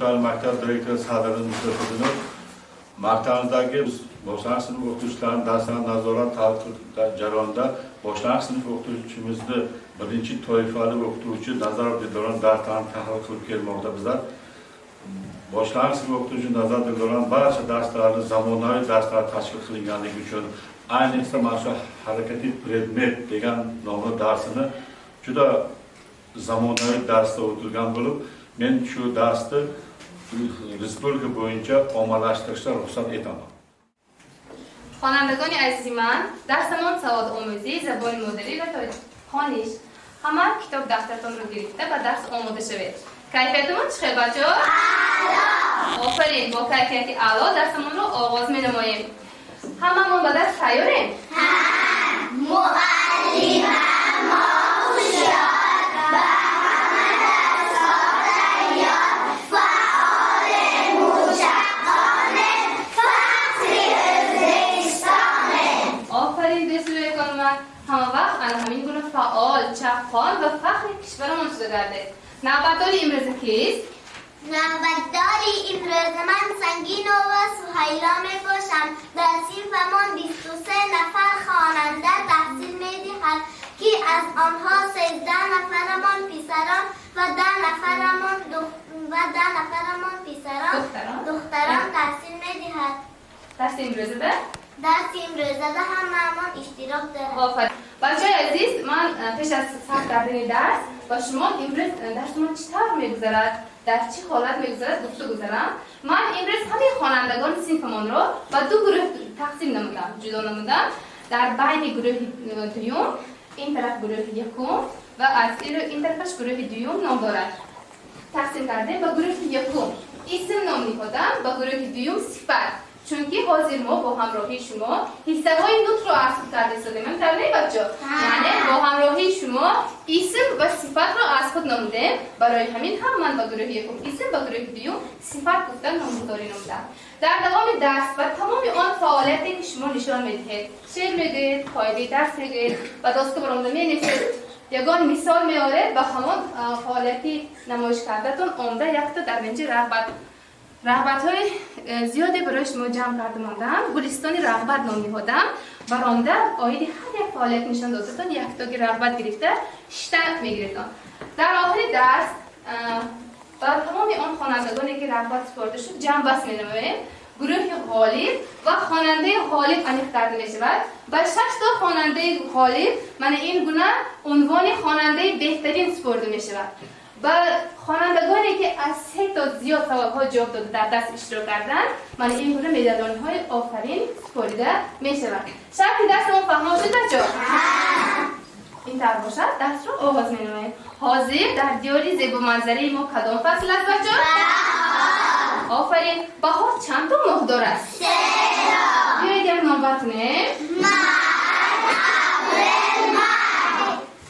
Turtal Maktab Direktör Sadır'ın Müslümanı Maktabındaki boşlangıç sınıf o'qituvchilarini darslarni nazorat jarayonida boshlang'ich sinf o'qituvchimizni birinchi toifali o'qituvchi Nazarov Dildoron darslarni tahlil qilib kelmoqda. Bizlar boshlang'ich sinf o'qituvchi Nazarov Dildoron barcha darslarni zamonaviy darslar tashkil qilinganligi uchun ayniqsa mana shu harakatiy predmet degan nomli darsini juda zamonaviy darsda o'tilgan bo'lib, men shu darsni respublika bo'yicha ommalashtirishga ruxsat etaman. خوانندگان عزیز من، درسمان سواد آموزی زبان مادری و خوانش همه کتاب دفترتان رو گرفته و درس آماده شوید. کیفیتمون چقدر بچه‌ها؟ اعلی. آفرین، با کیفیت اعلی درسمان رو آغاز می‌نماییم. هممون به درس تیاریم؟ معلم ما هوشیار و همه درس‌ها تیار، فعال مشقانه، فخری زیستانه. آفرین دوستان من، همه وقت همین گونه فعال، چپان و فخر کشورمان شده گردید. نوبتدار امروز کیست؟ نوبتدار امروز من سنگینو و سهیلا میباشم. در صنفمان 23 نفر خواننده تحصیل میدهند که از آنها 13 نفرمان پسران و 10 نفرمان دختران تحصیل میدهند. درس امروزه ده؟ درس امروزه ده هممون اشتراک دارد. آفرین. بچه‌های عزیز، من پیش از ثبت کردن درس با شما امروز درسمان چطور میگذرد، در چه حالت میگذرد گفتگو کردم. من امروز همه خوانندگان صنفمان رو با دو گروه تقسیم نمودم، جدا نمودم. در بین گروه دوم، این طرف گروه یکم و از این طرفش گروه دوم نام دارد. تقسیم کردیم. با گروه یکم اسم نام نهادم، با گروه دوم صفت. چون که حاضر ما با همراهی شما حصه های نطق رو عرض کرده شدیم. همینطوره بچه؟ یعنی با همراهی شما اسم و صفت رو از خود نمودیم. برای همین هم من با گروه یکم اسم و گروه دوم صفت گفتم نامگذاری نمودم. در دوام درس و تمام آن فعالیتی که شما نشان میدهید، شعر میگید، قاعده درس میگید و داستان برآمده مینویسید، یگان مثال میارید و همان فعالیتی نمایش کردتون آمده یک تا در اینجا رغبت‌های زیادی برای شما جمع کرده ماندم. گلستان رغبت نام نهادم. بر آنده آید هر یک فعالیت نشان دادتون یک تاگ رغبت گرفته اشتراک میگیرید. در آخر درس بر تمام آن خوانندگانی که رغبت سپرده شد جمع بس می‌نماییم. گروه غالب و خواننده غالب انیق کرده می‌شود. بر 6 تا خواننده غالب من این گونه عنوان خواننده بهترین سپرده می‌شود. با خوانندگانی که از 3 تا زیاد سوال‌ها جواب داده در دست اشتراک کردند، من این گونه مدال‌های آفرین سپرده می‌شود. شرح درسمون فهمیده شد بچه‌ها؟ این طور باشد درس رو آغاز می‌نماییم. حاضر در دیاری زیبا منظره ما کدام فصل است بچه‌ها؟ آفرین. بهار چند تا ماه دارد؟ 3 تا. بیایید یک نام بخونیم.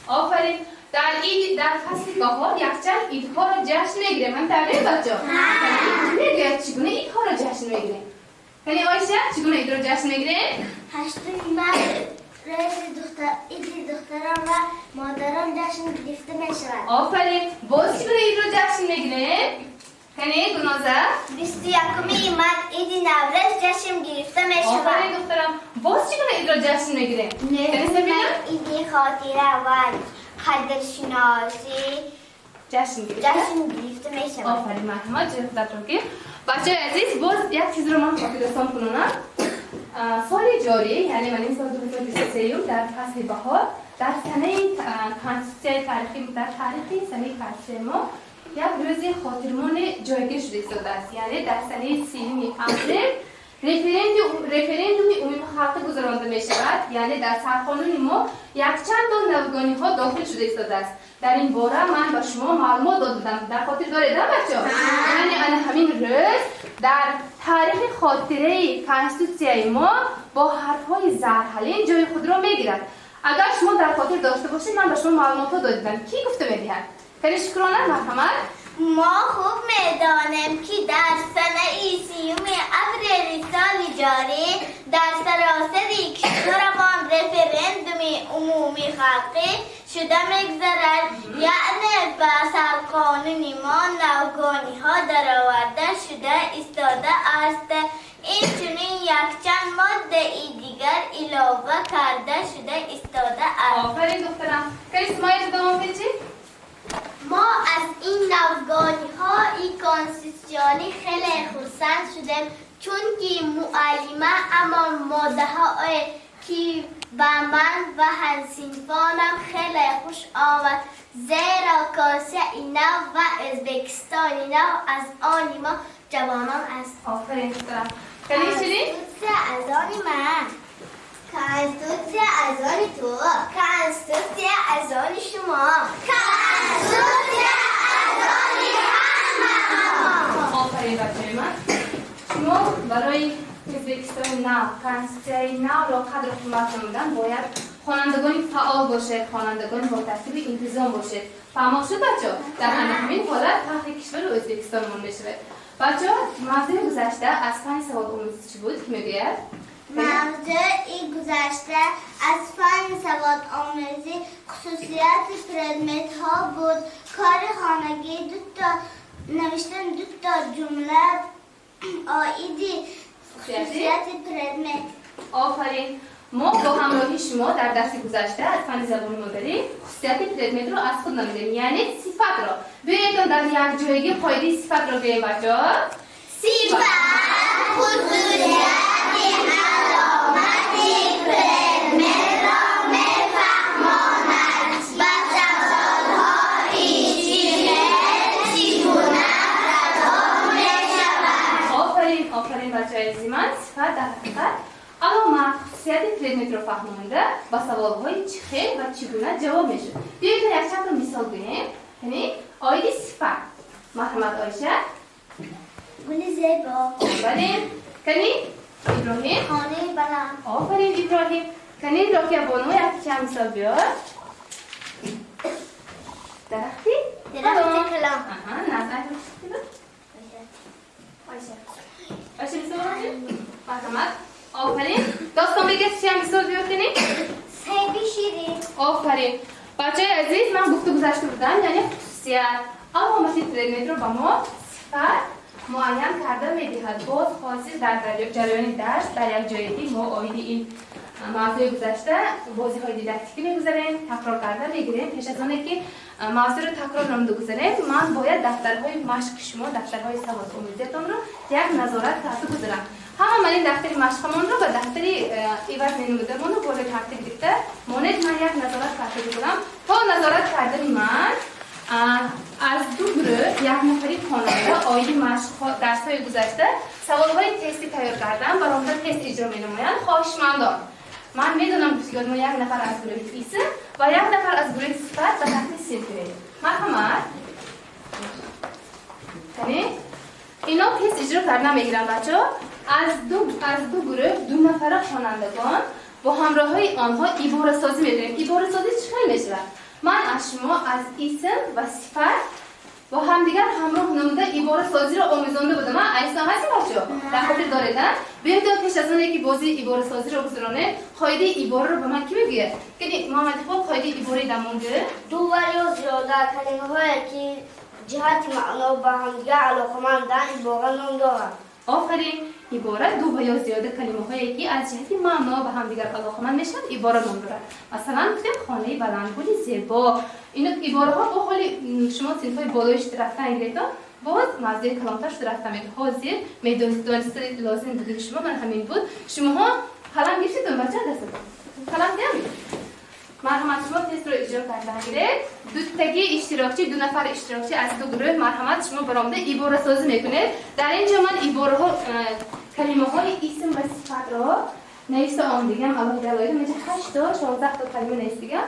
آفرین. در فصل بهار یخچال ایدها را جشن میگیریم. هم تبریک بچه‌ها. میگید چگونه ایدها را جشن میگیریم؟ یعنی آیشه چگونه اید را جشن میگیریم؟ 8 ماه عید دختران و مادران جشن گرفته میشود. آفرین. باز چگونه اید را جشن میگیریم؟ یعنی گنازه 21 ماه عید نوروز جشن گرفته میشود. آفرین دخترم. باز چگونه اید را جشن میگیریم؟ یعنی سبیل عید خاطره و قدرشناسی جشن گرفته میشود. آفرین مرحمت جفت که بچه عزیز باز یک چیز رو من خاطرستان کنم. سال جاری یعنی من این سال 2023 در فصل بهار در سنه تاریخی در تاریخ سنه فصل ما یک روز خاطرمان جایگیر شده است. یعنی در سنه 30 اپریل رفرندوم عمومی خلق گذرانده می شود. یعنی در سرقانون ما یک چند تا نوگانی ها داخل شده است. در این باره من به شما معلومات دادم. در خاطر دارید بچه‌ها؟ یعنی همین روز در تاریخ خاطره کانستیتوسیون ما با حرف‌های زرحلین جای خود را میگیرد. اگر شما در خاطر داشته باشید من به شما معلومات دادم. کی گفته می‌دهد؟ خیلی شکرانه مرحمت. ما خوب می‌دانیم که در سنه 30 اپریل سال جاری در سراسر کشورمان رفرندوم عمومی خلقی شده میگذرد، یعنی به سر قانونی ما نوگانی ها در آورده شده ایستاده است. این چنین یک چند ماده ای دیگر علاوه کرده شده ایستاده است. آفرین دخترم. کسی مایه دوم پیچی؟ ما از این نوگانی ها کانستیتوسیونی خیلی خرسند شدیم، چون که معلمه اما ماده های که به من و همصنفانم خیلی خوش آمد، زیرا کاسه اینا و ازبکستان اینا از آن ما جوانان است. آفرین دخترم. کلی چلی؟ کانستیتوسیون از آن من، کانستیتوسیون از آن تو، کانستیتوسیون از آن شما، کانستیتوسیون از آن همه. آفرین بچه من. شما برای ازبکستان نو، کانستیتوسیون نو را قدر قیمت نمودن باید خوانندگان فعال باشد، خوانندگان با ترتیب انتظام باشد. فهمید شد بچه؟ در همین حالت تحت کشور ازبکستان من بشه. بچه موضوع گذشته از فن سواد آموزی چی بود که میگوید؟ موضوع گذشته از فن سواد آموزی خصوصیت پردمت ها بود. کار خانگی نوشتن دو تا جمله آیدی خصوصیت پردمت. آفرین. ما با همراهی شما در درس گذشته از فن زبان مادری خصوصیت پردمت رو از خود نمیدیم، یعنی صفت را. بیایید در یک جایگی قاعده صفت را بگیم بچه ها. صفت خصوصیت علامت پردمت را میفهماند و تمثال‌هایی چگونه ردا میشود. آفرین بچه های عزیزم. صفت در حقیقت علامت خصوصیت پردمت را فهمانده با سوال‌های چه خیلی و چگونه جواب میشه. بیایید یک چند تا مثال بگیم. یعنی آیدی صفت. مرحمت عایشه. گل زیبا. آفرین. کنی ابراهیم. خانه بلند. آفرین ابراهیم. کنی راکیه بانو یک چند مثال بیار. درختی؟ درخت کلام. نظر عایشه مثال باشید. مرحمت. آفرین. داستان بگید چند مثال بیار کنی. سیبی شیرین. آفرین. بچه عزیز من گفته گذاشته بودم، یعنی خصوصیت علامت پردمت رو با ما صفت معین کرده می‌دهد. باز خاصی در جریان درس در یک جایگی ما آیدی این موضوع گذشته بازی‌های دیداکتیکی می‌گذاریم، تکرار کرده می‌گیریم. پیش از آنکه که موضوع رو تکرار نمی‌گذاریم، من باید دفترهای مشق شما، دفترهای سواد آموزیتان رو یک نظارت تحت گذارم. همه من این دفتر مشقمان رو و دفتر ایواز نمودمان رو باید ترتیب دیده مانید من یک نظارت تحت گذارم. تا نظارت کردن من از دو گروه یک نفری خواننده آیدی مشق درس‌های گذشته سوال‌های تستی تیار کردم برای تست اجرا می‌نمایند. خواهشمندان من میدونم دوستان ما یک نفر از گروه فیسه و یک نفر از گروه صفت و تحت صنف می‌ریم. مرحمت. یعنی اینا تست اجرا کردن می‌گیرن بچه‌ها. از دو گروه دو نفر خوانندگان با همراهی آنها عبارت سازی می‌کنیم. عبارت سازی چطور میشه؟ من از شما از اسم و صفت با همدیگر همراه نموده عبارت سازی را آموزانده بودم. ایسا هستی بچه‌ها؟ در خاطر داریدن؟ بیایید پیش از آنکه بازی عبارت سازی را بگذارانه قاعده عبارت رو به من کی میگه؟ که محمد اقبال قاعده عبارت دمونده دو و یا زیاده کلمه‌هایی که جهت معنا به همدیگر علاقه‌مندند عبارت نام دارند. آفرین. عبارت دو و یا زیاده کلمه‌هایی که از جهت معنا به همدیگر علاقه‌مند میشن عبارت نام دارند. مثلا گفتیم خانه بلندگوی زیبا. این عبارت‌ها با حال شما صنف‌های بالایش رفتن گرفتن باز موضوع کلامتر شده رفتم حاضر میدونستید لازم بوده شما من همین بود. شما قلم گرفتید بچه دستتون قلم گرفتید. مرحمت شما تست رو اجرا کردن گرفت. دو تگی اشتراکچی دو نفر اشتراکچی از دو گروه مرحمت شما برآمده عبارت سازی میکنید. در اینجا من عبارت‌ها کلمه‌های اسم و صفت را نوشته آمدیم. الله دلایل میشه 8 تا 16 تا کلمه نوشتیم.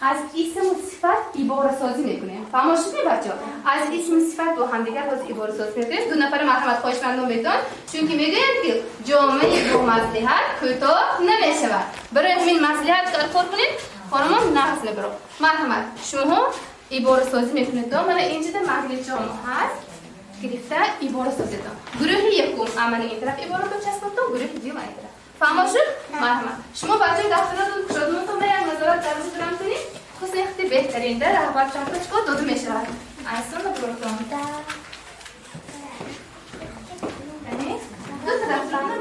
از اسم و صفت عبارت سازی میکنیم. فهمید بچه‌ها؟ از اسم و صفت با هم دیگر باز عبارت سازی میکنیم. دو نفر مرحمت خواهشمندان میتون چون که میگویند که جامعه با مصلحت کوتاه نمیشود. برای همین مصلحت کار کنید. خانمان نفس برو. مرحمت شما عبارت سازی میکنید. من اینجا مجلس جامعه هست گرفته عبارت سازی دادم. گروه یکم عمل این طرف عبارت رو چسبوندم، گروه دیگه این طرف. فهمید؟ مرحمت شما بچه‌ها دفترتون کشادونتون به یک نظارت رو درام کنیم خصوصی بهترین در رهبر چاپچکو دو میشود ایسون رو پروگرام دو طرف رو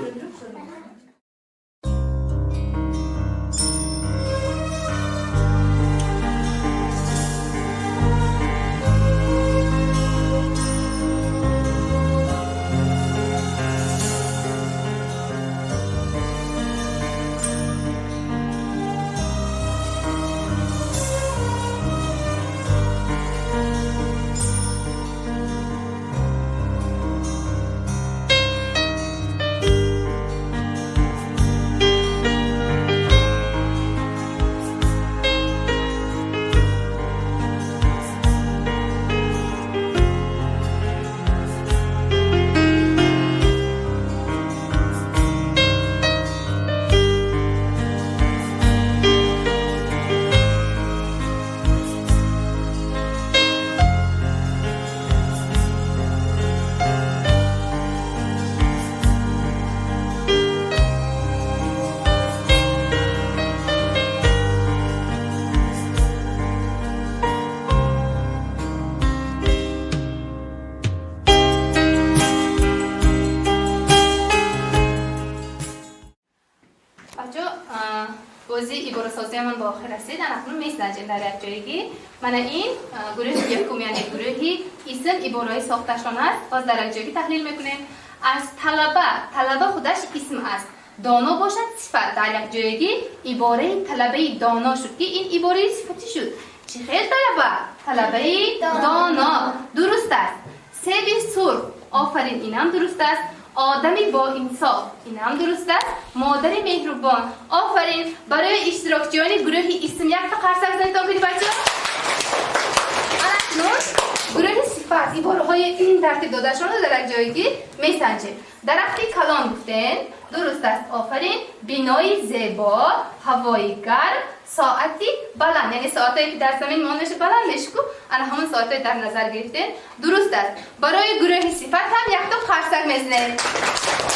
بازی ایبارسازی من با آخر رسید. اکنون میسنجیم در یک جایگی. من این گروه یکم یعنی گروهی اسم ایبارای ساختشان است. باز در یک جایگی تحلیل میکنیم. از طلبه خودش اسم است. دانا باشد صفت. در یک جایگی ایباره طلبه دانا شد که این ایباره صفتی شد. چه خیلی طلبه دانا درست است. سیب سرخ آفرین اینم درست است. آدمی با انصاف این هم درست است. مادر مهربان آفرین. برای اشتراکچیان گروه اسم یک تا قرصک زنید تا کنید بچه اکنون گروه صفت ایباره های این ترتیب دادشان رو در یک جایگی میسنجیم. درختی کلان گفتن درست است آفرین. بینای زیبا هوایی گرم ساعتی بلند یعنی ساعتی که در زمین مانش بلند میشکو انا همون ساعتی در نظر گرفتن درست است. برای گروه صفت هم یک تا خرسک میزنه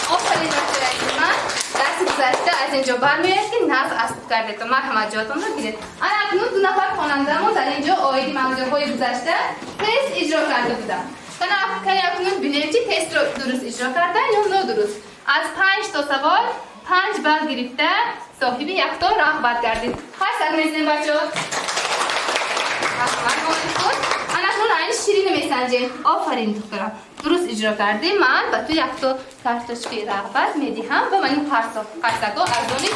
آفرین. بچه‌ها من درس گذشته از اینجا برمیاد که نظم اسب کرده که مرحمت جاتون رو گیرید. انا اکنون دو نفر خواننده ما در اینجا آیدی موضوعهای گذشته تست اجرا کرده بودم. که اکنون بینیم چی تست رو درست اجرا کردن یا نادرست. از 5 تا سوال 5 بال گرفته صاحب یک تا رهبر گردید. خرسک میزنیم بچه‌ها. انا اکنون این شیرین میسنجیم. آفرین دخترم درست اجرا کردی. من به تو یک تا کارتوشکی رهبر میدهم و من این خرسک ها ارزانی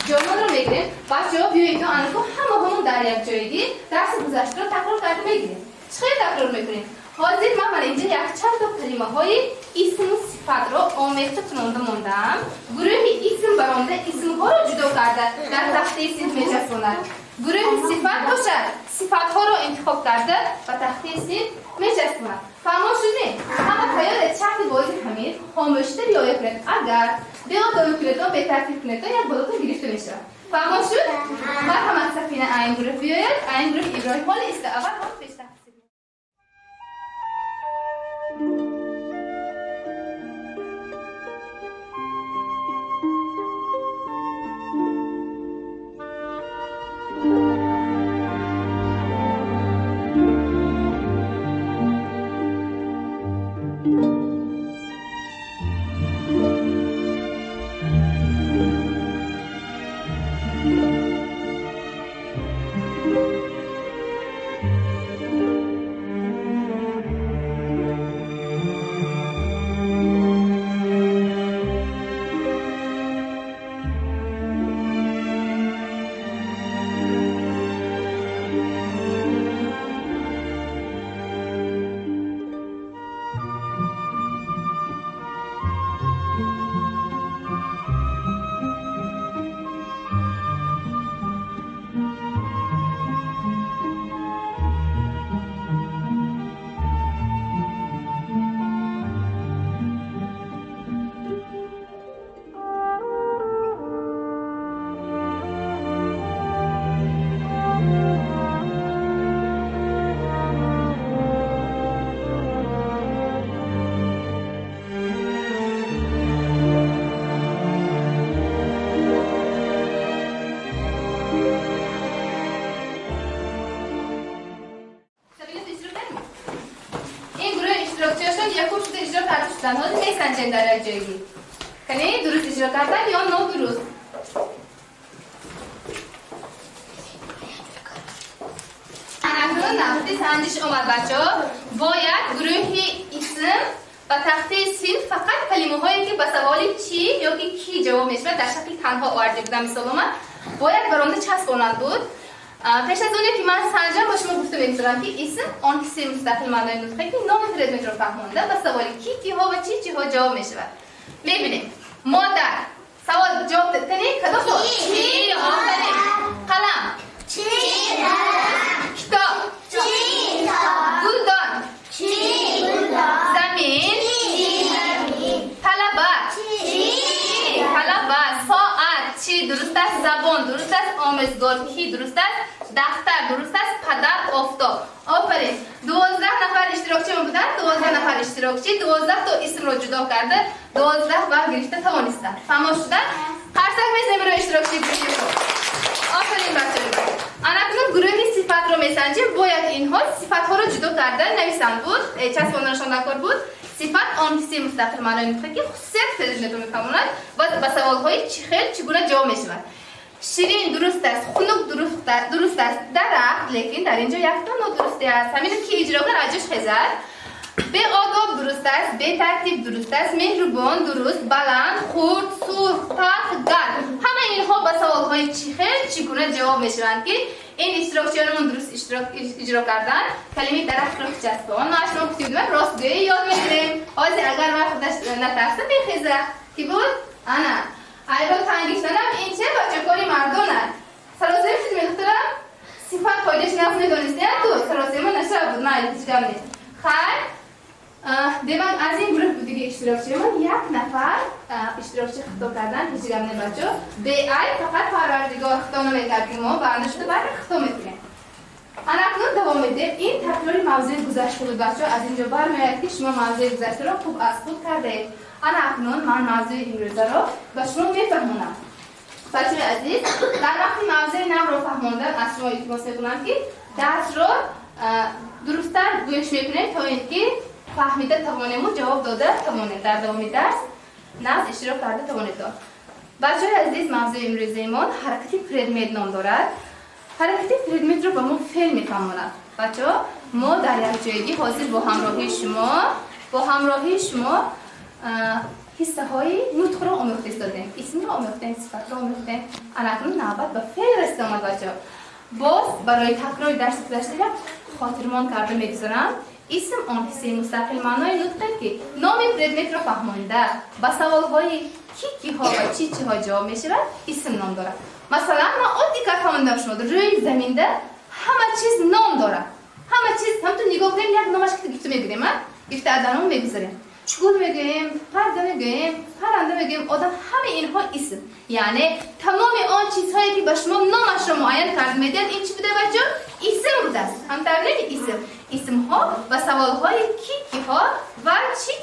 جرمان رو میگیریم. بچه ها بیایید تا انکو همون در یک جایگی درس گذشته رو تکرار کرده میگیریم. چقدر تکرار میکنیم؟ حاضر من اینجا یک چند تا کلمه های اسم و صفت رو آمیخته کننده موندم. گروه اسم برانده اسم ها رو جدا کرده در تخته اسم میچسباند. گروه صفت باشد صفت ها رو انتخاب کرده و تخته اسم میچسباند. فهمون شدیم؟ همه خیال چرت بازی همین خاموشتر رعایت کنید. اگر بیاد کلمات رو به ترتیب کنید تا یک بالاتر گرفته میشه. فهمون شد؟ مرحمت سفینه این گروه بیاید. این گروه ابراهیم حال است. اول هم پیش چون یک خود شده اجرا کرده شدن حالا میسنجن در یک جایی کنه درست اجرا کردن یا نادرست. اکنون نقطه سنجش اومد بچه‌ها. باید گروه اسم و تخته صنف فقط کلمه هایی که به سوال چی یا که کی جواب میشه در شکل تنها آورده بودم مثال من باید برآمده چسبانده بود. پیش از اون که من سنجم با شما گفته میگذارم که اسم آن کسی مستقل معنای نطقی که نام پردمت رو فهمونده و سوال کی ها و چی ها جواب میشه. میبینیم مادر سوال جواب دادنی کدوم چی آفرین قلم چی کتاب چی گلدان چی زمین طلبه طلبه ساعت چی درست است زبان درست است آموزگار کی درست است دفتر درست است پدر آفتاب. آفرین 12 نفر اشتراکچی بودن 12 نفر اشتراکچی 12 تا اسم رو جدا کرده 12 و گرفته توانستن فهمو شدن قرصک میزنیم رو اشتراکچی بگیریم. آفرین بچه‌ها. اکنون گروه صفت رو میسنجیم باید اینها صفت ها رو جدا کرده نویسند بود چسباندنشان نکار بود. صفت آن کسی مستقل معنای نطقی که خصوصیت پدرشون رو میفهموند و به سوال های چگونه جواب میشوند. شیرین درست است خنک درست است درخت لیکن در اینجا یک تا نادرستی است همین که اجرا کن اجاش خزر. به آداب درست است به ترتیب درست است مهربان درست بلند خرد سرخ تلخ گرم همه اینها به سوال های چگونه جواب میشوند که این اشتراکچیانمون درست اجرا کردن کلمه درخت رو چسبان ما شما گفتیم راستگویی یاد میگیریم آزی اگر من خودش نترسه بخیزه کی بود انا ایرو تنگیشتنم این چه بچه کاری مردانه سراسری شد میگفترم صفت پایدش نفت میدونستی تو سراسری من نشه بود نه هیچ کم نیست خیر دیمان از این گروه بودی که اشتراکچی من یک نفر اشتراکچی خطاب کردن هیچ کم نیست بچه به ای فقط پروردگار خطاب نمیکرد که ما برنده شده برای خطاب میکنیم. اکنون دوام میدیم این تکراری موضوع گذشته بود بچه از اینجا برمیاد که شما موضوع گذشته را خوب از خود کرده. اکنون من موضوع امروزه را به شما میفهمونم. بچه عزیز در وقتی موضوع نو را فهموندن از شما التماس میکنم که درس را درست‌تر گوش میکنید تا اینکه فهمیده توانیم و جواب داده توانید در دوام درس نزد اشتراک کرده توانید داد. بچه عزیز موضوع امروزه ما حرکتی پردمت نام دارد. حرکتی پردمت رو با ما فعل میفهموند. بچه ما در یک جایگی حاضر با همراهی شما حصه های نطق را آموخته دادیم اسم را آموختیم صفت را آموختیم اکنون نوبت به فعل رسید آمد بچه باز برای تکرار درس گذشته خاطرمان کرده میگذارم اسم آن حصه مستقل معنای نطقی که نام پردمت را فهمانده با سوال های کی ها و چی ها جواب میشود اسم نام دارد. مثلا من عادی که فهمیدم شما روی زمین ده همه چیز نام دارد همه چیز هم تو نگاه کنیم یک نامش که گفته میگیریم گفته ادنام میگذاریم چگونه میگیم پرنده میگیم پرنده میگیم آدم همه اینها اسم یعنی تمام آن چیزهایی که به شما نامش را معین کرد میدن این چی بوده بچه اسم بوده است هم ترنیم اسم ها و سوال های کی ها و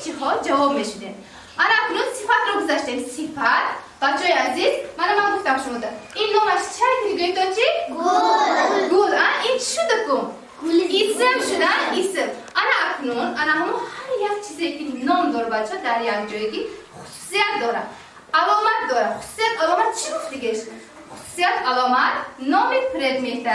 چی ها جواب میشوده. اکنون صفت رو گذاشتیم صفت بچه عزیز من گفتم شما ده این نامش چه میگیم تا چی گل این شده کن اسم شدن اسم. اکنون همون هر یک چیزی که نام داره بچه در یک جایگی خصوصیت داره علامت داره. خصوصیت علامت چی گفتیگش؟ خصوصیت علامت نام پردمت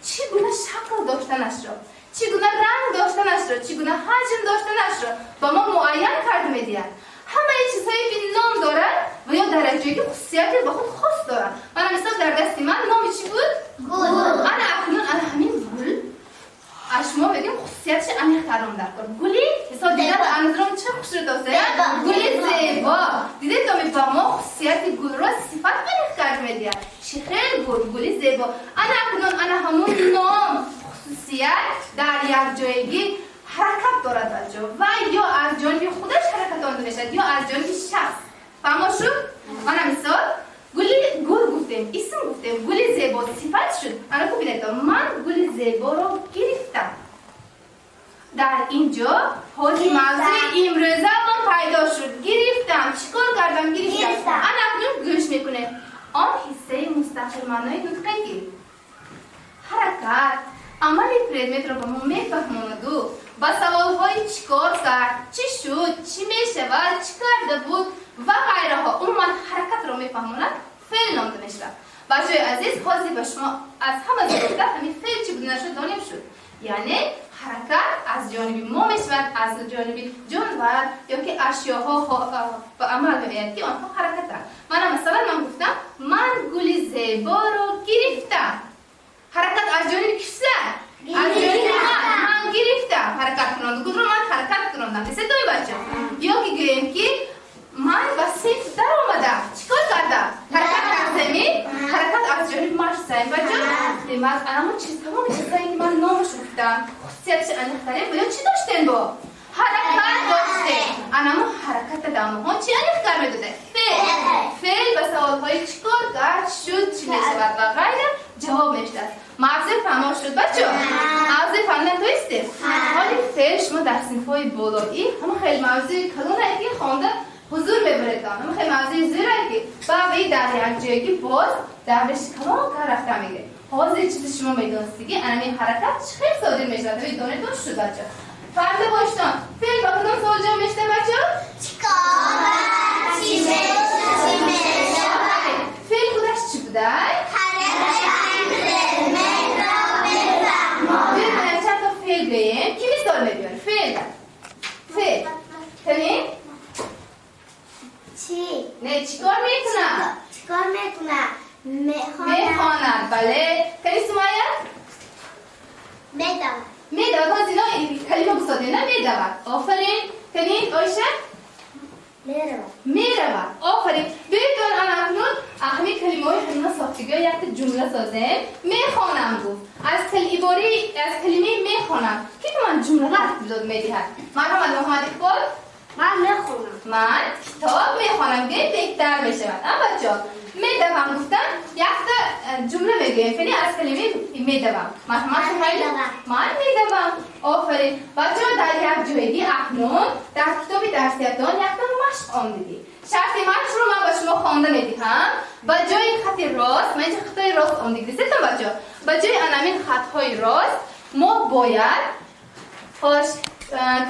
چگونه شکل داشتنش را چگونه رنگ داشتنش را چگونه حجم داشتنش را با ما معین کرده میدید. همه چیزهایی که نام داره و یا در یک جایگی خصوصیتی به خود خاص داره. من مثلا در دست من نام چی بود؟ گل. اکنون همین گل شما بگیم خصوصیتش عمیق کردم در کار گلی مثلا دیدن اندرام چه خوشی داشته گلی زیبا دیدید تا میفهمم خصوصیت گل را صفت عمیق کرد میدید چه خیلی گلی زیبا. اکنون همون نام خصوصیت در یک جایگی حرکت دارد بچه و یا از جانب خودش حرکت آن میشد یا از جانب شخص فهمو شد. مثال گل گفتیم اسم گفتیم گل زیبا صفت شد. خوب ببینید من گل زیبا رو گرفتم در اینجا حاضر موضوع امروزه من پیدا شد گرفتم چیکار کردم گرفتم. اکنون گوش میکنه آن حصه مستقل معنای نطقی حرکت عمل پردمت رو به ما میفهموند و با سوال های چیکار کرد کرد، چی شد، چی میشود، چی کرده بود و غیره ها. عموما حرکت رو میفهموند فعل نامیده میشود. بچه‌های عزیز حاضر به شما از همه زیادتر همین فعل چی بود نشد دانیم شد. یعنی حرکت از جانب ما میشود، از جانب جانور یا که اشیاها به عمل میآید که آنها حرکت دارند. مثلا من گفتم من گل زیبا رو گرفتم. حرکت از جانب کسی؟ از جانب من گرفتم. حرکت کنند گل رو من حرکت کردم. مثل دوی بچه یا که گوییم که من به صنف در آمدم. چیکار کردم؟ حرکت کردم. حرکت از جانب من شد بچه. دیمت اما تمام چیزایی که من نامش گفتم خصوصیتش انیخترین باید چی داشتن با؟ حرکت داشتن. اما حرکت دامه ها چی انیختر میداده؟ فعل به سوالهای چیکار کرد شد چی میشود و غیره جواب میشد. موضوع فهمه شد بچه؟ موضوع فهمیدن تو استیم؟ حالی فعل شما در صنفهای بالایی اما خیلی موضوع کلونه که خوانده حضور میبرید دارم. اما خیلی موضوع زیره که باقی در یک جایی که باز درش کلام کار رفته میگه. حاضر چیزی شما میدونستی که انمی حرکت خیلی صادر میشه. توی دانه دوست شد بچه. فرده باشتان فعل با کدام سوال جا میشته بچه؟ چیکار؟ چی میشه؟ فعل خودش چی بوده؟ ببینید چند تا فعل بگیم کی مثال میبینه؟ فعل کنیم؟ چی؟ نه چیکار میکنم؟ چیکار میکنم؟ میخواند. بله کنی سمایه؟ میدود. باز اینا کلمه بساده نه میدود. آفرین. کنین آیشه؟ میرود. آفرین. بیتون آن اکنون اهمی کلمه های همه ساختگی یک جمله سازیم. میخوانم گفت. از کلمه میخوانم که من جمله ترتیب میدهد. محمد اقبال من میخونم. من کتاب میخوانم که بهتر میشود. بچه‌ها میدوم گفتن یک تا جمله میگیم فعلی از کلمه میدوم. من میدوم. آفرین. بچه‌ها در یک جایی اکنون در کتاب درسیتان یک تا مشق آمدید. شرط مشق رو من به شما خوانده میدهم. با جای خط راست من اینجا خطای راست آمدید. سه تا بچه‌ها با جای انامین خطهای راست ما باید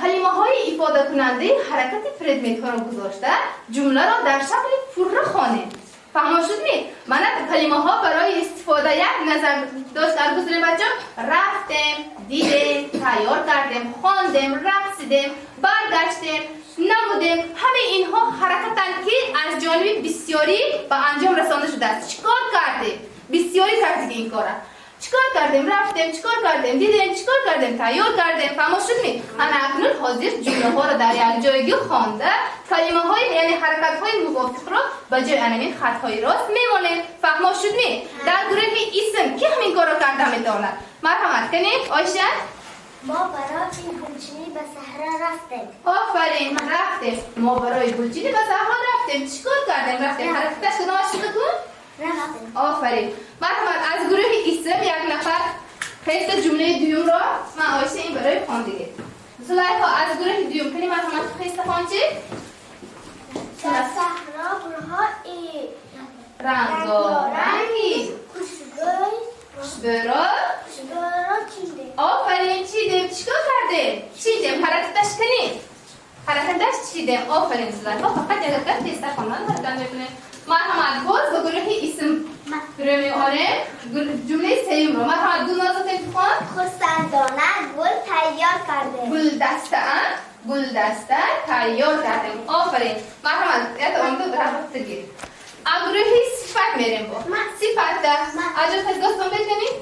کلمه های افاده کننده حرکت پردمیت ها رو گذاشته جمله را در شکل پره خوانیم. فهم شد می؟ من کلمه ها برای استفاده یک نظر داشت در گذاریم بچه رفتیم، دیدیم، تیار کردیم، خواندیم، رقصیدیم، برگشتیم، نمودیم. همه اینها حرکتن که از جانب بسیاری به انجام رسانده شده است. چیکار کردیم؟ بسیاری کردیم این کاره. چیکار کردیم؟ رفتیم، چیکار کردیم؟ دیدیم، چیکار کردیم؟ تیار کردیم. فهم شد می؟ انا اکنون حاضر جمله ها را در یک جایگی خوانده کلمه های یعنی حرکت های موافق را به جای انامین خط های راست میمانیم. فهم شد می؟ در گروه اسم کی همین کار را کرده میتواند؟ مرحمت کنید آیشه؟ ما برای گلچینی به صحرا رفتیم. آفرین رفتیم. ما برای گلچینی به صحرا رفتیم. چیکار کردیم؟ رفتیم. حرکتش کدامش بکن؟ رفتیم. آفرین. مرحمت از گروه اسم یک نفر حیث جمله دوم را من آیشه این برای خواندگی. زلیخا از گروه دوم کنی مرحمت حیث خوانچی؟ در صحرا گل‌های رنگارنگی خوشبرا چیدیم. آفرین چیدیم. چیکار کردیم؟ چیدیم. حرکتش کنیم. حرکتش چیدیم. آفرین زلیخا فقط یک دقیقه حیث خواندن حرکت میکنیم. مرحمت باز به گروه اسم گروه میاره جمله سیم رو مرحمت گل نازت انتخان خرسندانه گل تیار کرده. گلدسته تیار کردیم. آفرین. مرحمت یاد آمده برای گیر. گروه صفت میریم با صفت ده اجازه از دستان بکنیم.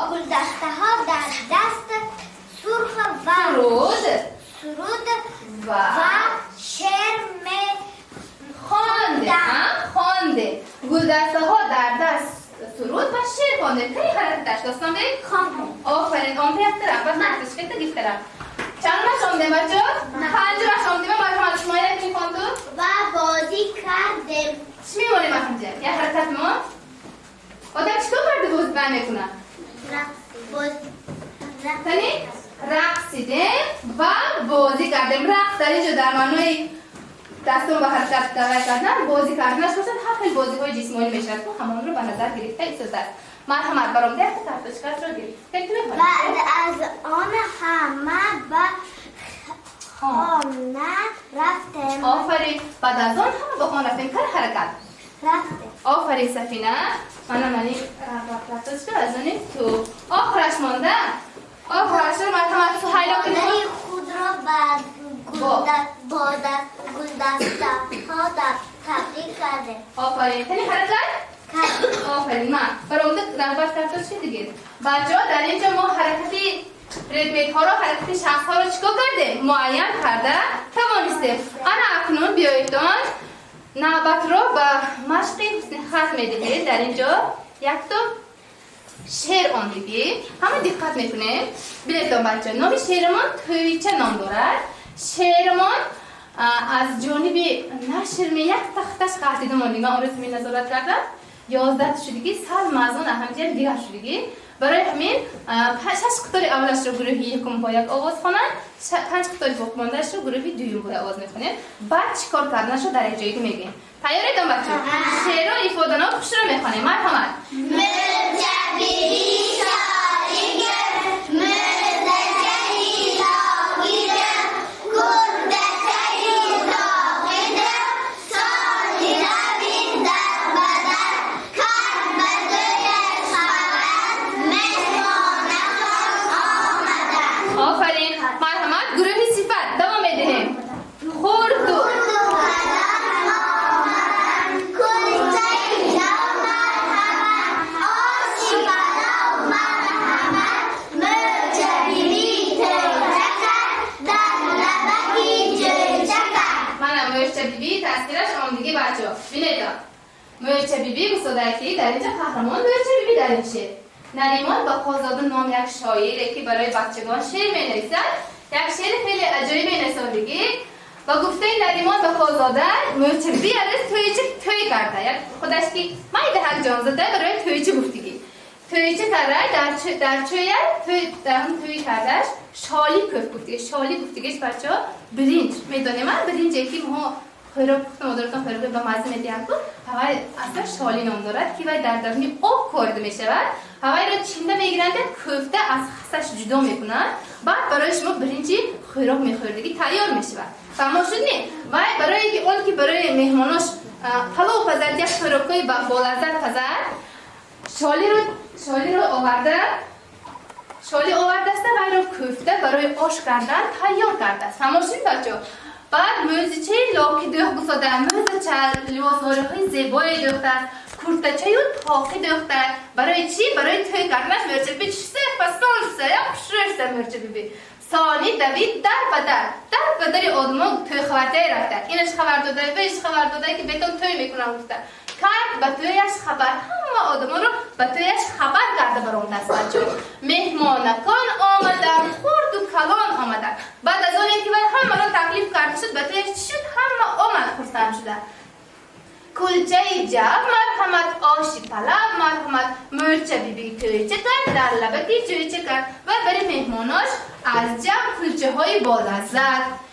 گلدسته ها در دست سرخ و سرود و شعر خوانده. گلدسته ها در دست سرود و شعر خوانده. کی حرکتش داستان بگید؟ آفرین. آمده یک طرف و نفتش که تگیف طرف. چند مش آمده بچه؟ 5 مش آمده و مرحمت شما یک میخواند و بازی کردیم. چی میمونه محمد جان؟ یک حرکت ما؟ آدم چیکار کرده بازی بند میکنن؟ رقصیدیم و بازی کردیم. رقص در اینجا در معنای دستون به حرکت کردن بازی کردنش باشد. هر خیلی بازی های جسمانی میشد که همون رو به نظر گرفته ایستاده است. مرحمت برام ده تفتش کرد رو گرفت. و بعد از آن همه با خان رفتیم کار حرکت رفته آفرین سفینه منی رفتش که از اونی تو آخرش مانده آخرش رو مرحمت سهیلا که مادری خود را با گلدسته ها تبدیل کرده آفرین تنی حرکت آفرین من برای اون رغبت کرده چی دیگه بچه ها در اینجا ما حرکتی ردمیت ها رو حرکتی شخص ها رو چیکار کرده معین کرده توانسته انا اکنون بیایدان نوبت رو به مشق حسن خط میدهید در اینجا یک تا شعر آن دیگه همه دقت میکنه بلیتون بچه نام شعرمان تویچه نام دارد شعرمان از جانب نشر می یک تختش قطعیده ماندی من اون رسمی نظارت کردم 11 شدگی سال مازون اهمیت دیگر شدگی برای همین 6 قطار اولش رو گروهی یکم باید آواز خوانند 5 قطار باقی‌مانده‌اش رو گروهی دوم باید آواز میخونید بعد چیکار کردنش رو در جایی میگیم تیاریتون بچه شعر و ایفادانا خوش رو میخونیم مرحمت آفرین مرحمت گروهی صفت دوام بدهیم خوردو بچه بینید مرچه بیبی گسودکی در اینجا قهرمان مرچه بیبی در این شعر نریمان با قازاده نام یک شاعری که برای بچگان شعر می نویسد یک شعر خیلی عجیبی نسادگی و گفته نریمان با قازاده مرچه بیبی از توی کرده یک خودش که مایده حق جان زده برای تویچه گفتگی تویچه کرده در هم توی کردش شالی کف گفتگی شالی گفتگیش بچه ها برنج میدانیم من برنجی که ما خیراب مادرتان خیراب به مزه میدیم تو هوای اصلا شالی نام دارد که در درونی آب کارده می شود هوای را چینده میگیرند کوفته از خستش جدا میکنند بعد برای شما برنجی خیراب میخوردگی تیار می شود فهمه شد نی و برای اون که برای مهماناش پلو پزد یک خیرابکای با لذت پزد شالی رو آورده شالی آورده است و را کوفته برای آش کردن تیار کرده است فهمه شد بچه بعد موزیچه لاکی دوخ گساده موزیچه لباس‌های زیبایی دوخته کورتچه و تاقی دوخته برای چی؟ برای توی کردنش مرچه بیبی چسه فسال سه یا پشرش مرچه بیبی سالی دوید در بدر آدمان توی خبرده رفته اینش خبر داده بهش خبر داده که بهتون توی میکنم گفته کرد به تویش خبر همه آدمان رو به تویش خبر کرده برام دست بچه مهمانکان آمدن خورد و کلان آمدن بعد از اون اینکه همه را تکلیف کرده شد به تویش چی شد همه آمد خورسن شده کلچه جب مرحمت آشی پلب مرحمت مرچه بیبی تویچه کرد در لبکی تویچه کرد و برای مهماناش از جب کلچه های بالعزت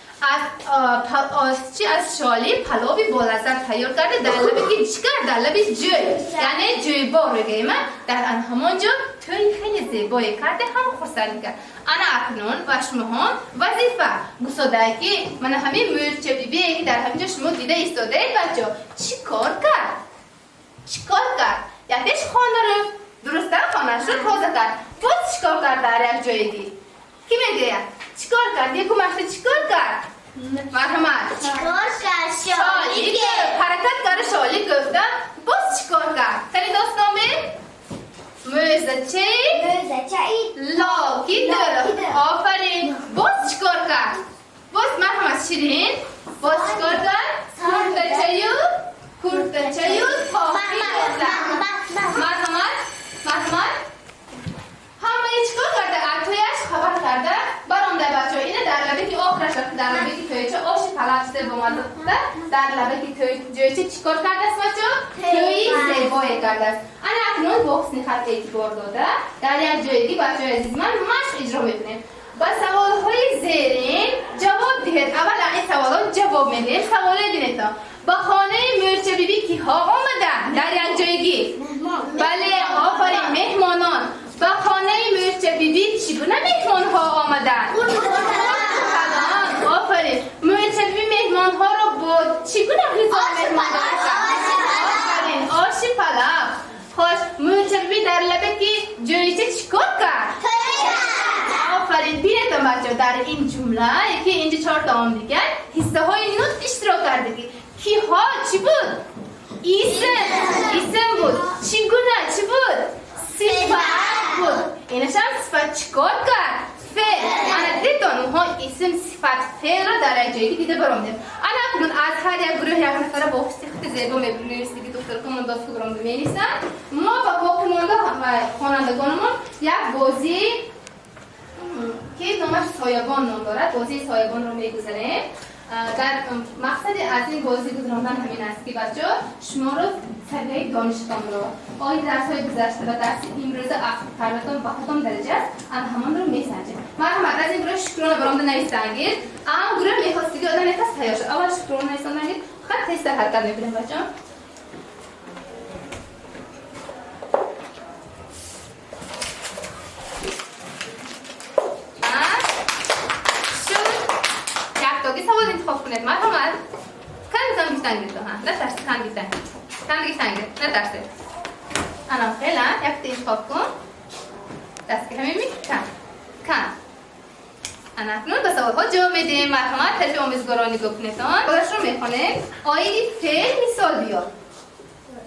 از شالی پلاوی بالعزت تیار کرده در لبکی چیکار در لبی جوی یعنی جوی بار گیمه در همانجا توی خیلی زیبایی کرده هم خورسند کرد انا اکنون و شما وظیفه گساده که من همین مرچه بیبی که در همینجا شما دیده ایستاده بچه چی کار کرد یکیش خانه رو درسته خانهش رو تازه کرد باز چی کار کرد در یک جایگی کی میگه چی کار کرد یکو مشته چی کار کرد مرحمت چیکار کرد شالی حرکت کرد شالی گفته باز چی کار کرد تنی داستان بین موزچه لاکی درخت آفرین باز چیکار کرد باز مرحمت شیرین باز چیکار کرد کورتچه تاقی مرحمت همه چیکار کرده اتویش خبر کرده برامده بچه ها اینه در لبه که آخرش رفته در لبه که تویچه آشی پلشته بامده در لبه که تویچه چیکار کرده است بچه ها توی زیبایی کرده است انا اکنون با حسن خط اعتبار داده در یک جایگی بچه های عزیز من مشق اجرا میکنیم با سوال های زیرین جواب دهید اول این سوالات جواب میدید سوالی بینید با خانه مرچه بیبی کی ها آمدن در یک جایگی بله آفرین مهمانان با خانه مرچه بیبی چگونه مهمان ها آمدن آفرین مرچه بیبی مهمان ها رو با چگونه نه یکی اینجا 4 تا آمریکن حصه های نوت اشتراک کردگی کی ها چی بود؟ اسم بود چگونه چی بود؟ صفت بود اینش هم صفت چیکار کرد؟ فعل انا دیدن اونها اسم صفت فعل را در یک جایی دیده برامدیم انا اکنون از هر یک گروه یک نفر با خصوصیت زیبا میبینید که دکتر کمانداس که برامده مینیسن ما با باقیمانده خوانندگانمون یک بازی که نامش سایبان نام دارد بازی سایبان رو میگذاریم در مقصد از این بازی گذراندن همین است که بچه شما رو سویه دانشتان رو آقای درس های گذشته و درس امروز کردتان با خودم درجه است همان رو میسنجیم مرحمت از این گروه شکرانه برامده نویستنگید اما گروه میخواستی که آدم یکست تیار شد اول شکرانه نویستنگید خط تست حرکت میبینیم بچه که سوال انتخاب کنید مرحمت کن گیفتن گیرد نه ترسی کن گیفتن گیرد نه ترسی انا خیلی یک انتخاب کن دست که همین کن انا اکنون به سوال ها جواب میدیم مرحمت تلفی آمیزگارانی گفتنتان خودش رو میخونیم آیدی فعل مثال بیار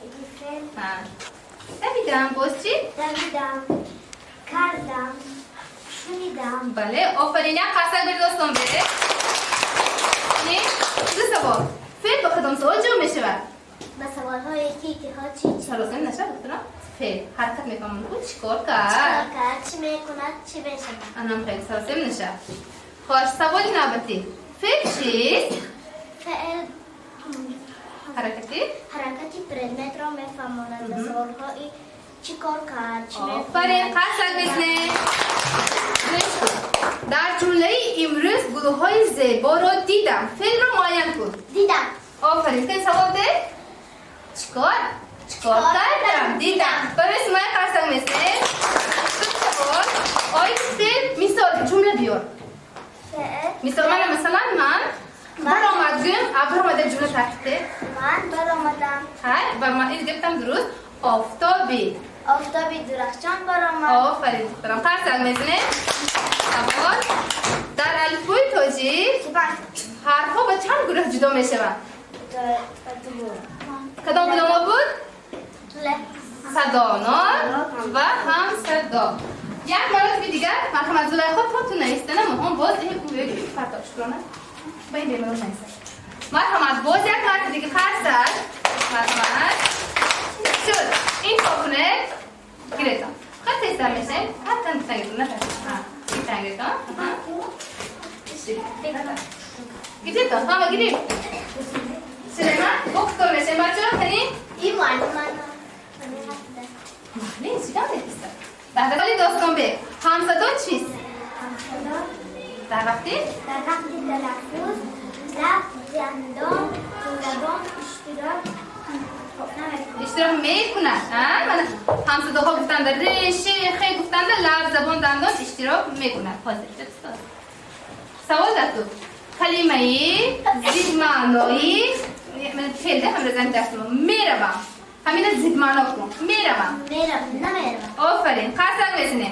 آیدی فعل دویدم باز چی؟ دویدم کردم شنیدم بله آفرین یک قصد بیر داستان بده دو سوال فعل با کدام سوال جواب میشود؟ به سوال های یکی که ها چی سلاسل نشد دکترم فعل حرکت میکنم بود چیکار کرد؟ چی میکند چی بشود انم خیلی سلاسل نشد خوش سوال نوبتی فعل چیست؟ فعل حرکتی؟ حرکتی پرمت را میفهماند به سوال های چی کار کرد چی میکند آفرین قصد بزنه در جمله امروز گلوهای زیبا را دیدم فعل را معین کن دیدم آفرین که سوال ده چیکار کردم دیدم برای اسمای قصد مثل سوال آیت فعل مثال جمله بیار فعل مثال مثلا من برآمدم برآمده جمله تحته من برآمدم های و من این گفتم درست آفتابی درخشان برآمد آفرین دارم قصد مثل سوال در الفبای تاجیک حرفها به چند گروه جدا می شوند؟ کدام بود؟ صدانات و هم صدا یک مرتبه دیگر مرحمت زلیخا تا تو نویستن مهم باز این کوبه فردا شکرانه با این بیمه رو نویستن مرحمت باز یک مرتبه دیگه خرسد مرحمت شد این کابونه گیرتان خط تیستر میشه حتی تنگیتون نفرد تنگیتون گیرتان همه گیریم سلیمان دکتر میشه بچه ها کنیم این معلوم نه چیکار نمی‌کنه بعد ولی داستان به همصدا چیست در وقتی تلفظ لفظ دندان زبان اشتراک میکنن من همصداها گفتن در ریشه خیلی گفتن در لفظ زبان دندان اشتراک میکنن حاضر سوال در تو کلمه زید معنایی من فعل هم رزن درستم میروم همین زید معنا کن میروم نمیروم آفرین قصد میزنه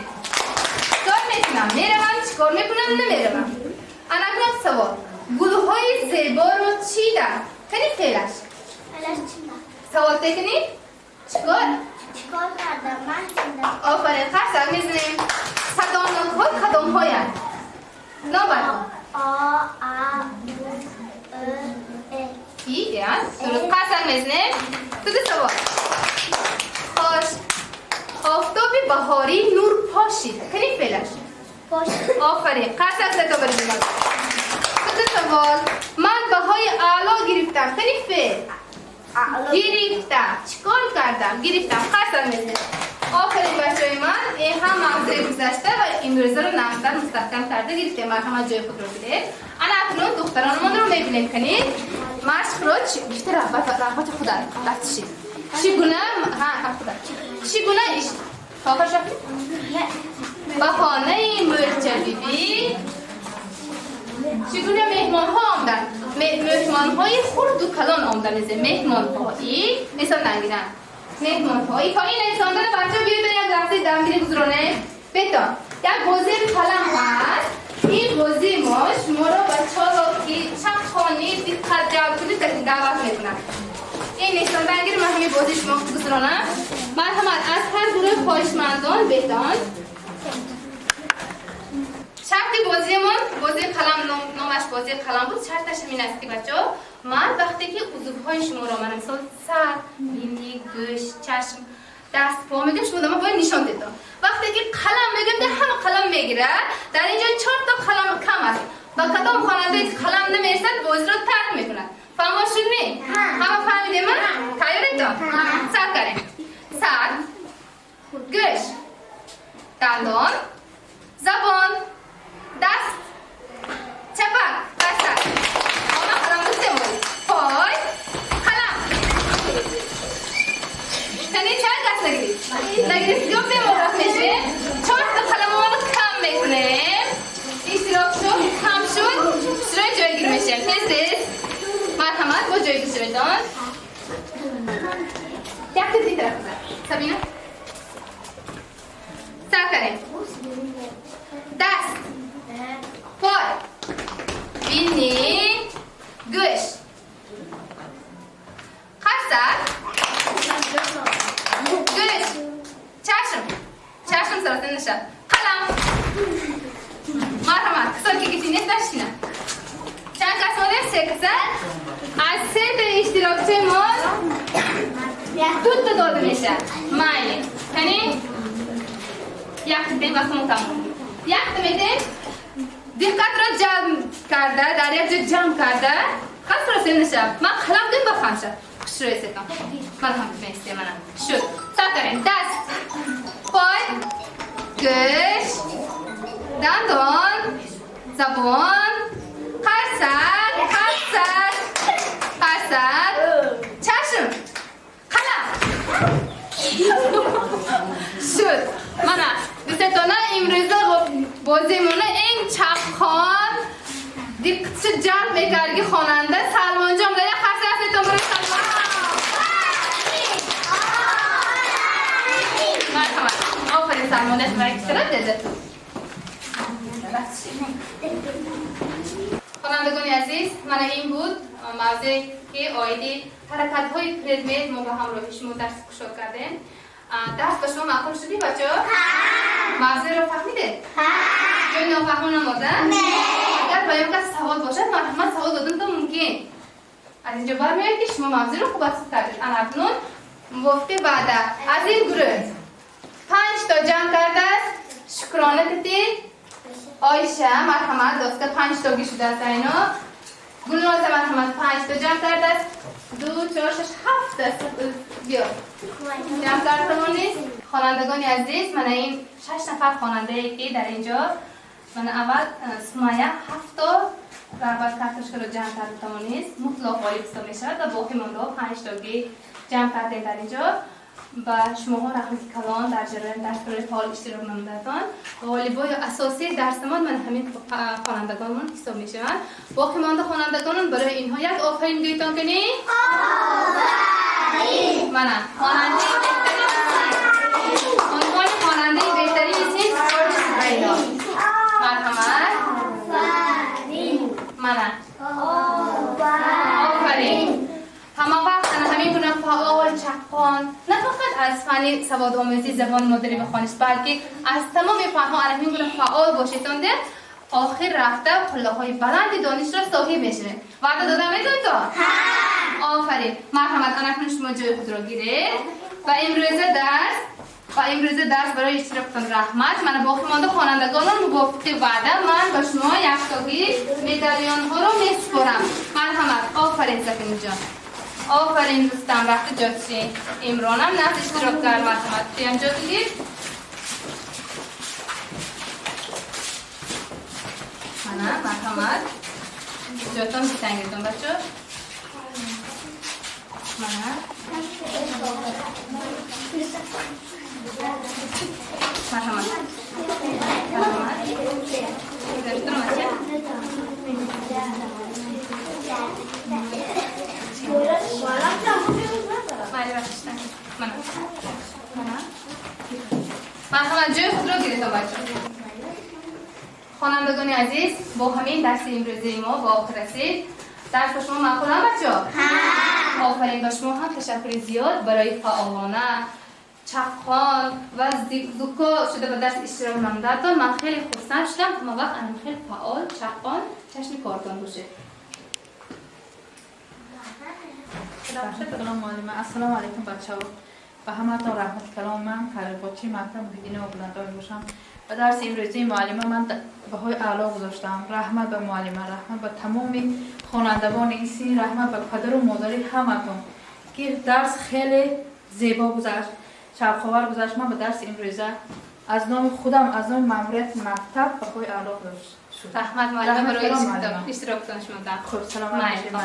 کار میکنم میروم چیکار میکنم نمیروم انا کنم سوال گلوهای زیبا رو چیدم کنی فعلش سوال تکنی چیکار کردم من چیدم آفرین قصد میزنیم صدانات ها کدام های هست نام ای درست قصد میزنیم تو سوال خوش آفتاب بهاری نور پاشید کنی فعلش آفرین قصد زده بریم تو سوال من بهای اعلا گرفتم کنی فعل گرفتم چیکار کردم گرفتم قصد میزنیم آخرین بچه‌های من این هم مغزه گذشته و امروزه رو نمتر مستحکم کرده گرفته مرحمت جای خود رو بده انا اکنون دخترانمان رو میبینیم کنید مشق رو بیشتر رغبت خود رفتشید چگونه چگونه ایش آخر شد بهانه مرچبیبی چگونه مهمان ها آمدن مهمان های خرد و کلان آمدن مهمان هایی مثال نگیرن مهمان هایی تا این انسان داره بچه بیاید یک لحظه دمگیری گذرانه بتان یک بازی قلم هست این بازی ما شما این نیستم بگیر من همین بازی شما گذرانم. مرحمت از هر گروه خواهشمندان بهتان شرط بازی قلم نامش بازی قلم بود. شرطش این است که بچه‌ها من وقتی که عضوهای شما را من مثلا سر، بینی، گوش، چشم، دست، پا میگم شما ما باید نشان بدم. وقتی که قلم میگم ده همه قلم میگیره. در اینجا 4 تا قلم کم است. با کدام خواننده قلم نمیرسد بازی رو ترک میکنه. فهمو شد نی؟ همه فهمیدیم من؟ تیارتون؟ سر کنیم. سر، گوش، دندان، زبان، دست، چپک، دست. آما قلم رو سمولی. پای، قلم. تنی چند دست نگیرید؟ نگیرید یا بمورد میشه. 4 تا قلم رو کم میکنیم. اشتراک شد، کم شد. شروع جایگیر میشه. تست. مرحمت با جایگیر شدن. یک تزی طرف بزن. سبینه. سر کنیم. دست. پای. بینی. گوش. خرسر. گوش. چشم سراتن نشد. قلم. مرحمت کسان که گیتی نیست داشتینه. چند کس ماده؟ 3 کسان. از 3 تا اشتراکچه ما 2 تا داده میشه. مایلی. یعنی یک دیم وقتمون تموم. یک تا میدیم دقت را جمع کرده در یک جا جمع کرده خاص را سیم نشه. من قلم دیم بخوام شد. شروع سیتم. مرحمت میسته منم. شد. ساترین دست. پای. گوش. دندان. زبان. خرسر. چشم. قلم. شد. منم. دوستانه امروزه بازیمونه این چپخان دقت جلب میکرد که خواننده سلمان جان گره خرسه هستید برای سلمان. مرحمت. آفرین سلمان است برای کسرت دیده. خوانندگان عزیز من این بود موضوعی که آیدی حرکت های پردمت ما با همراه شما درس گشاد کردیم. درس به شما معقول شدی بچه ها؟ موضوع رو فهمیده؟ جای نافهمان نماده؟ اگر باید کس سوال باشد من سوال دادم تا ممکن از اینجا برمیاد که شما موضوع رو خوب حفظ کردید. اکنون وقتی بعد از این گروه 5 تا جمع کرده است. شکرانه کردید. آیشه مرحمت دوسته 5 تا گی شده است اینا. گلناز مرحمت 5 تا جمع کرده است. 2 4 6 7 است. بیا جمع کرده نیست. خوانندگان عزیز من این 6 نفر خواننده ای که در اینجا من اول سمیه 7 تا رغبت کارتش رو جمع کرده نیست. مطلق والی بسته میشه و باقی مونده 5 تا گی جمع کرده در اینجا. و شما ها رحمت کلان در جریان درس فعال اشتراک نمودتان. غالبای اساسی درس من همین خوانندگانمون حساب میشن. باقی مانده خوانندگانمون برای اینها یک آفرین گویتان کنی؟ آفرین. منم خواننده بهترین عنوان خواننده بهترین نیست آرش سبینا. مرحمت. آفرین. منم آفرین. همه وقت همین گونه فعال چپان نه فقط از فنی سواد آموزی زبان مادری بخوانید بلکه از تمام فنها همین گونه فعال باشید تا آخر رفته پله‌های بلند دانش را صاحب میشید. وعده دادم میتونید تو؟ آفرین. مرحمت اکنون شما جای خود را گیرید و امروز درس برای اشتراکتان رحمت. من باقی مانده خوانندگانم موافق وعده من به شما یک تاگی مدالیون ها را میسپارم. مرحمت. آفرین سکینه جان. آفرین دوستان وقت جاتشین. امرانم نفس اشتراک کرد مرحمت. بیام جا بگیر. منم مرحمت. جاتان بسنگیدون بچه. منم مرحمت. مرحمت جای خود را گیرید بچه. خوانندگان عزیز با همین درس امروزی ما با آخر رسید. درس شما معقول هم بچه ها؟ آفرین به شما هم تشکر زیاد برای فعالانه چقان و زوکا شده به درس اشتراک نمودتان. من خیلی خرسند شدم که ما وقت انم خیلی فعال چقان چشم کارتان باشه. سلام معلمه. السلام علیکم بچه‌ها. به همتون رحمت کلام. من خیرباچی مکتب محیدین و بلندان باشم. و درس امروزی معلمه من بهای اعلا گذاشتم. رحمت به معلمه، رحمت به تمام خوانندگان این سین، رحمت به پدر و مادر همتون که درس خیلی زیبا گذشت، شبخوار گذشت. من به درس امروزه از نام خودم، از نام ماموریت مکتب بهای اعلا گذاشتم. رحمت معلم برای رحمت کلام معلمه. اشتراکتان شما دارم. خب سلام علیکم.